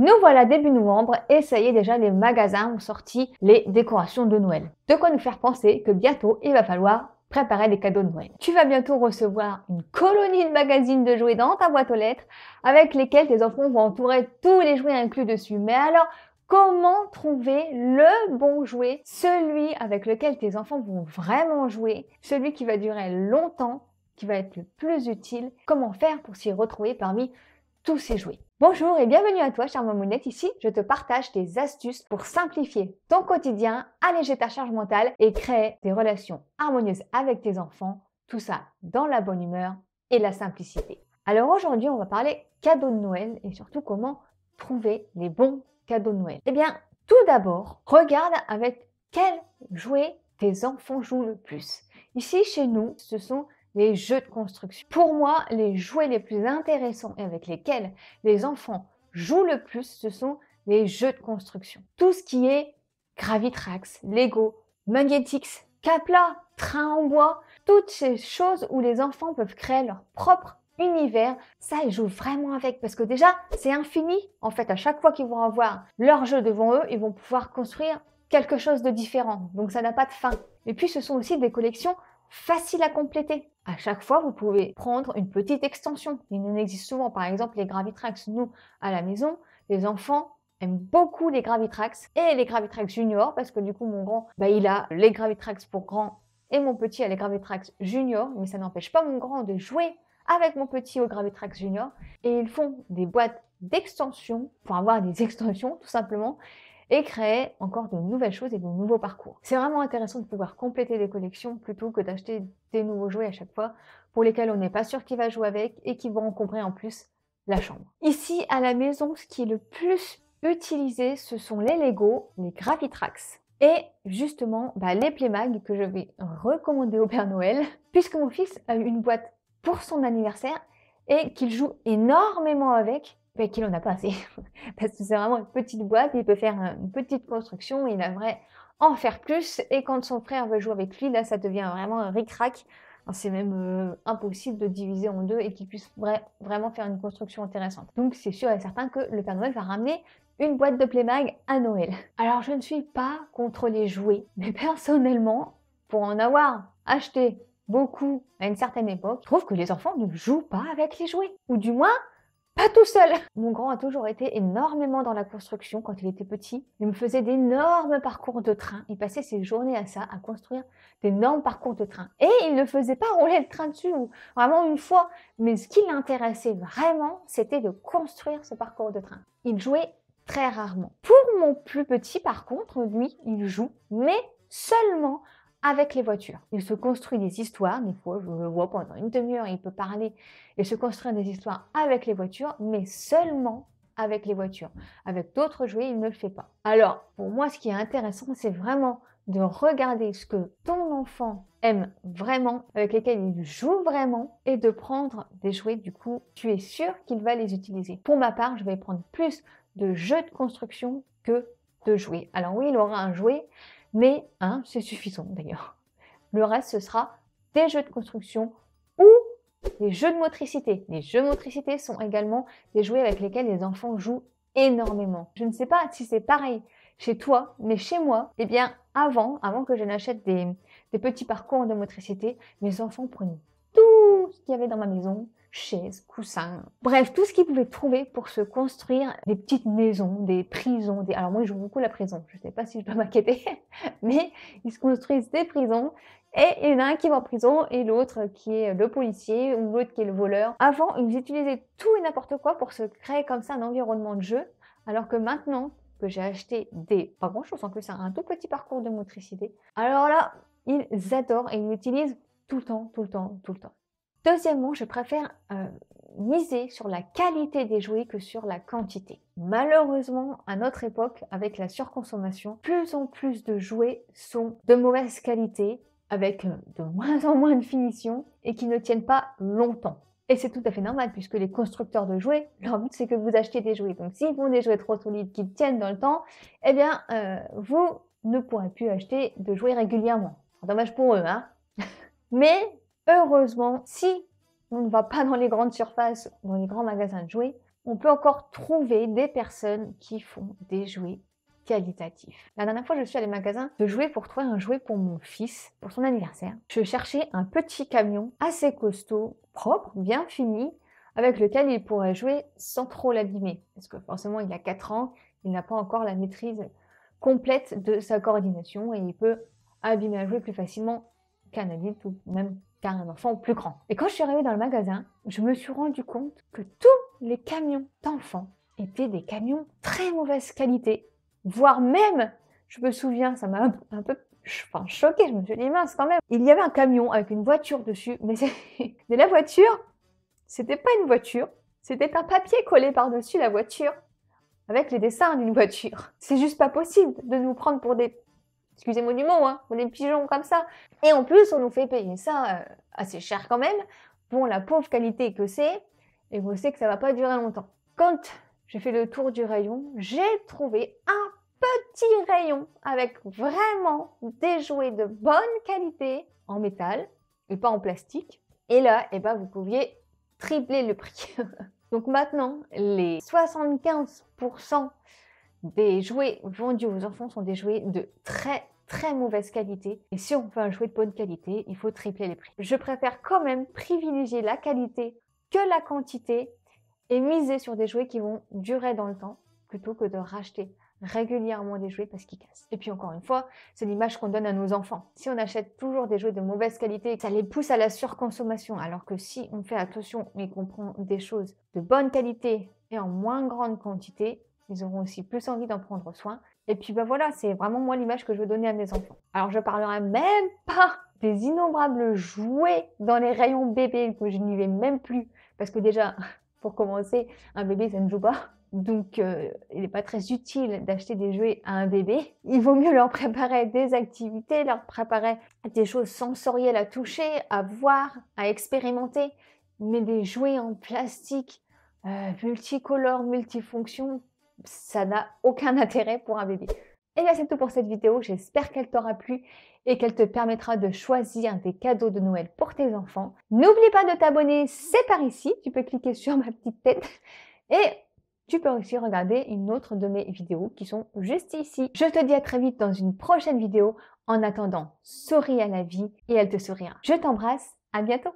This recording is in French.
Nous voilà début novembre et ça y est déjà les magasins ont sorti les décorations de Noël. De quoi nous faire penser que bientôt il va falloir préparer les cadeaux de Noël. Tu vas bientôt recevoir une colonie de magazines de jouets dans ta boîte aux lettres avec lesquels tes enfants vont entourer tous les jouets inclus dessus. Mais alors, comment trouver le bon jouet, celui avec lequel tes enfants vont vraiment jouer, celui qui va durer longtemps, qui va être le plus utile? Comment faire pour s'y retrouver parmi tous ces jouets? Bonjour et bienvenue à toi, chère mamounette. Ici, je te partage des astuces pour simplifier ton quotidien, alléger ta charge mentale et créer des relations harmonieuses avec tes enfants. Tout ça dans la bonne humeur et la simplicité. Alors aujourd'hui, on va parler cadeaux de Noël et surtout comment trouver les bons cadeaux de Noël. Eh bien, tout d'abord, regarde avec quel jouet tes enfants jouent le plus. Ici, chez nous, ce sont les jeux de construction. Pour moi, les jouets les plus intéressants et avec lesquels les enfants jouent le plus, ce sont les jeux de construction. Tout ce qui est Gravitrax, Lego, Magnétix, Capla, train en bois, toutes ces choses où les enfants peuvent créer leur propre univers, ça ils jouent vraiment avec parce que déjà c'est infini. En fait, à chaque fois qu'ils vont avoir leur jeu devant eux, ils vont pouvoir construire quelque chose de différent. Donc ça n'a pas de fin. Et puis ce sont aussi des collections facile à compléter. À chaque fois, vous pouvez prendre une petite extension. Il en existe souvent, par exemple, les Gravitrax. Nous, à la maison, les enfants aiment beaucoup les Gravitrax et les Gravitrax Junior parce que du coup, mon grand, il a les Gravitrax pour grand et mon petit a les Gravitrax Junior, mais ça n'empêche pas mon grand de jouer avec mon petit au Gravitrax Junior. Et ils font des boîtes d'extensions pour avoir des extensions, tout simplement, et créer encore de nouvelles choses et de nouveaux parcours. C'est vraiment intéressant de pouvoir compléter des collections plutôt que d'acheter des nouveaux jouets à chaque fois pour lesquels on n'est pas sûr qu'il va jouer avec et qui vont encombrer en plus la chambre. Ici, à la maison, ce qui est le plus utilisé, ce sont les Lego, les Gravitrax et justement les Playmag que je vais recommander au Père Noël puisque mon fils a eu une boîte pour son anniversaire et qu'il joue énormément avec, mais qu'il n'en a pas assez. Parce que c'est vraiment une petite boîte, il peut faire une petite construction, il aimerait en faire plus. Et quand son frère veut jouer avec lui, là, ça devient vraiment un ric-rac. C'est même impossible de diviser en deux et qu'il puisse vraiment faire une construction intéressante. Donc c'est sûr et certain que le Père Noël va ramener une boîte de Playmag à Noël. Alors je ne suis pas contre les jouets, mais personnellement, pour en avoir acheté beaucoup à une certaine époque, je trouve que les enfants ne jouent pas avec les jouets. Ou du moins, pas tout seul. Mon grand a toujours été énormément dans la construction quand il était petit. Il me faisait d'énormes parcours de train. Il passait ses journées à ça, à construire d'énormes parcours de train. Et il ne faisait pas rouler le train dessus, vraiment une fois. Mais ce qui l'intéressait vraiment, c'était de construire ce parcours de train. Il jouait très rarement. Pour mon plus petit, par contre, lui, il joue, mais seulement avec les voitures. Il se construit des histoires, des fois je le vois pendant une demi-heure, il peut parler et se construire des histoires avec les voitures, mais seulement avec les voitures. Avec d'autres jouets, il ne le fait pas. Alors, pour moi, ce qui est intéressant, c'est vraiment de regarder ce que ton enfant aime vraiment, avec lesquels il joue vraiment, et de prendre des jouets, du coup, tu es sûr qu'il va les utiliser. Pour ma part, je vais prendre plus de jeux de construction que de jouets. Alors oui, il aura un jouet, mais c'est suffisant d'ailleurs. Le reste, ce sera des jeux de construction ou des jeux de motricité. Les jeux de motricité sont également des jouets avec lesquels les enfants jouent énormément. Je ne sais pas si c'est pareil chez toi, mais chez moi, eh bien avant que je n'achète des petits parcours de motricité, mes enfants prenaient tout ce qu'il y avait dans ma maison, chaises, coussins, bref, tout ce qu'ils pouvaient trouver pour se construire des petites maisons, des prisons. Alors moi, je joue beaucoup la prison, je ne sais pas si je dois m'inquiéter, mais ils se construisent des prisons et il y en a un qui va en prison et l'autre qui est le policier ou l'autre qui est le voleur. Avant, ils utilisaient tout et n'importe quoi pour se créer comme ça un environnement de jeu, alors que maintenant que j'ai acheté pas grand chose en plus, un tout petit parcours de motricité, alors là, ils adorent et ils l'utilisent tout le temps, tout le temps, tout le temps. Deuxièmement, je préfère miser sur la qualité des jouets que sur la quantité. Malheureusement, à notre époque, avec la surconsommation, plus en plus de jouets sont de mauvaise qualité, avec de moins en moins de finition et qui ne tiennent pas longtemps. Et c'est tout à fait normal puisque les constructeurs de jouets, leur but c'est que vous achetiez des jouets. Donc s'ils font des jouets trop solides qui tiennent dans le temps, eh bien vous ne pourrez plus acheter de jouets régulièrement. Dommage pour eux, hein. Mais heureusement, si on ne va pas dans les grandes surfaces, dans les grands magasins de jouets, on peut encore trouver des personnes qui font des jouets qualitatifs. La dernière fois, je suis allée au magasin de jouets pour trouver un jouet pour mon fils, pour son anniversaire. Je cherchais un petit camion assez costaud, propre, bien fini, avec lequel il pourrait jouer sans trop l'abîmer. Parce que forcément, il a 4 ans, il n'a pas encore la maîtrise complète de sa coordination et il peut abîmer un jouet plus facilement qu'un adulte ou même qu'un enfant plus grand. Et quand je suis arrivée dans le magasin, je me suis rendu compte que tous les camions d'enfants étaient des camions très mauvaise qualité, voire même, je me souviens, ça m'a un peu choquée, je me suis dit mince quand même. Il y avait un camion avec une voiture dessus, mais la voiture, c'était pas une voiture, c'était un papier collé par-dessus la voiture avec les dessins d'une voiture. C'est juste pas possible de nous prendre pour des, excusez-moi du mot, pour des pigeons comme ça. Et en plus, on nous fait payer ça assez cher quand même, pour la pauvre qualité que c'est, et vous savez que ça va pas durer longtemps. Quand j'ai fait le tour du rayon, j'ai trouvé un petit rayon avec vraiment des jouets de bonne qualité en métal et pas en plastique. Et là, vous pouviez tripler le prix. Donc maintenant, les 75% des jouets vendus aux enfants sont des jouets de très mauvaise qualité. Et si on veut un jouet de bonne qualité, il faut tripler les prix. Je préfère quand même privilégier la qualité que la quantité et miser sur des jouets qui vont durer dans le temps plutôt que de racheter régulièrement des jouets parce qu'ils cassent. Et puis encore une fois, c'est l'image qu'on donne à nos enfants. Si on achète toujours des jouets de mauvaise qualité, ça les pousse à la surconsommation. Alors que si on fait attention et qu'on prend des choses de bonne qualité et en moins grande quantité, ils auront aussi plus envie d'en prendre soin. Et puis voilà, c'est vraiment moi l'image que je veux donner à mes enfants. Alors je parlerai même pas des innombrables jouets dans les rayons bébés que je n'y vais même plus. Parce que déjà, pour commencer, un bébé ça ne joue pas. Donc, il n'est pas très utile d'acheter des jouets à un bébé. Il vaut mieux leur préparer des activités, leur préparer des choses sensorielles à toucher, à voir, à expérimenter. Mais des jouets en plastique, multicolores, multifonctions, ça n'a aucun intérêt pour un bébé. Et bien, c'est tout pour cette vidéo. J'espère qu'elle t'aura plu et qu'elle te permettra de choisir des cadeaux de Noël pour tes enfants. N'oublie pas de t'abonner, c'est par ici. Tu peux cliquer sur ma petite tête et tu peux aussi regarder une autre de mes vidéos qui sont juste ici. Je te dis à très vite dans une prochaine vidéo. En attendant, souris à la vie et elle te sourira. Je t'embrasse, à bientôt.